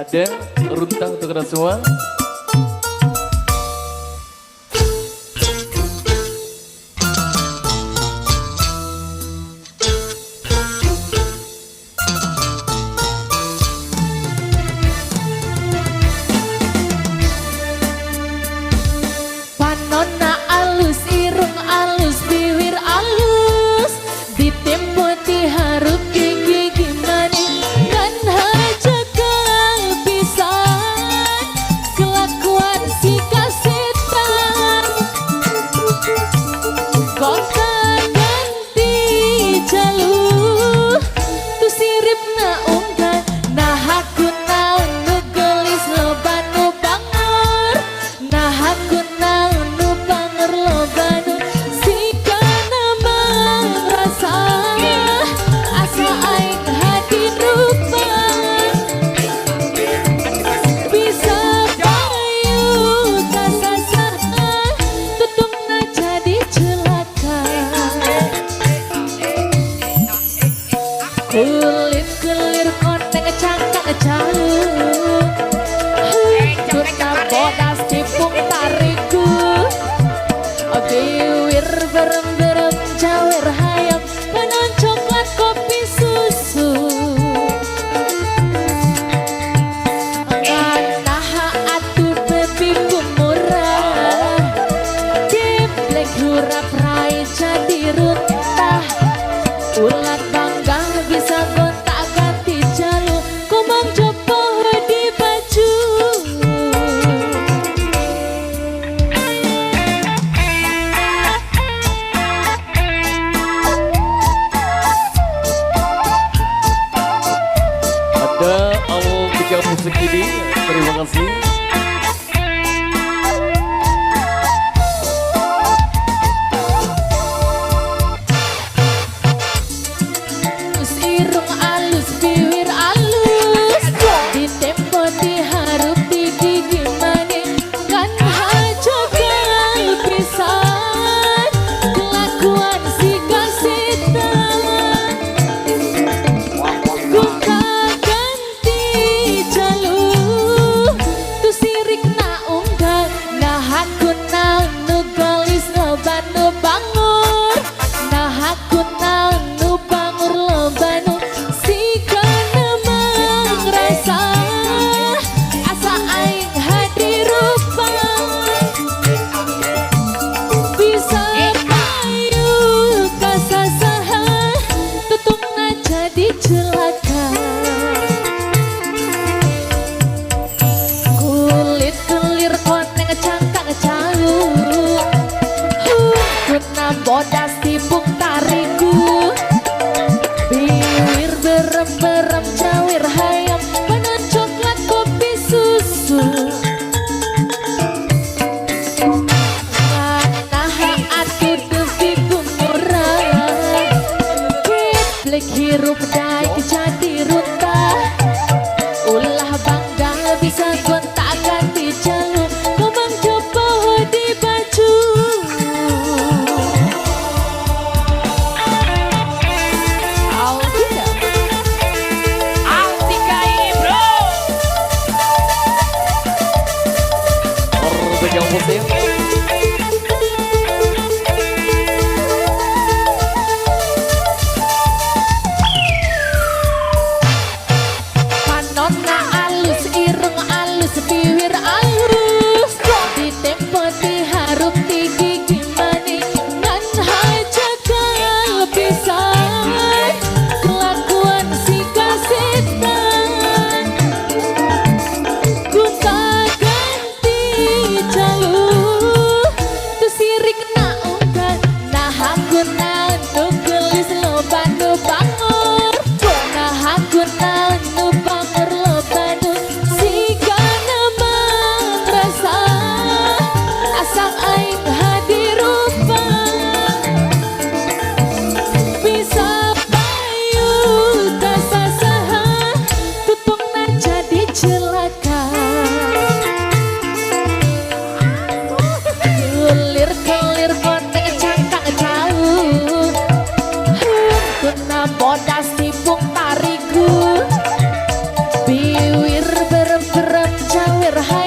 Ada runtah untuk kita semua. Panonna alus, irung alus, bibir alus, ditempo diharup gigi gimana kan aja kepisan kelakuan si kasetan kok ganti jalur tu sirip na unggah nah aku naon nu gelis loban nu bangor nah aku naon nu bangor loban nu sikana merasa asa aing hati rupa bisa bayu kasasahan tutungna jadi celaka kulit kelir koneng cangkang jalur Tuna bodas tipung tariku Biwir berem-berem jawer hayam Penon coklat kopi susu Nganaha atu bebi kumurah Diplek hurap rai jadi runtah Ulat bangga bisa gonta ganti jalur Kumang jopo di baju Ada awal tiga musik ini. Terima kasih. Irung alus, bibir alus ditempo diharup di gigi maning kan aja kepisan kelakuan si kasetan gua ganti jalur tu sirik na unggah nah aku naon nu gelis loban nu bangor nah aku naon nu bangor loban nu sikana mangrasa asa aing hadi rupa bisa payu kasasahan tutungna jadi celaka kulit kelir koneng cangkang jalur Tuna bodas tipung tariku Biwir berem-berem jawir hayam Penon coklat kopi susu Nganaha atu devi kumurah Kiplek hirup dai jadi runtah Ulah bangga bisa gonta ganti jalur Kumang coba di baju Tiga musik. Panonna alus, irung alus, bibir alus ditempo diharup di gigi maning ngan haja kepisan kelakuan si kasetan Gunta ganti jalur tu sirik na unggah nah aku naon nu gelis loban nu bangor nah aku naon nu bangor loban nu sikana mangrasa asang aing hadi rupa bisa payu kasasahan tutungna jadi celaka Kelir kelir koneng cangkang jalur Tuna bodas tipung tariku Biwir berem cawer hai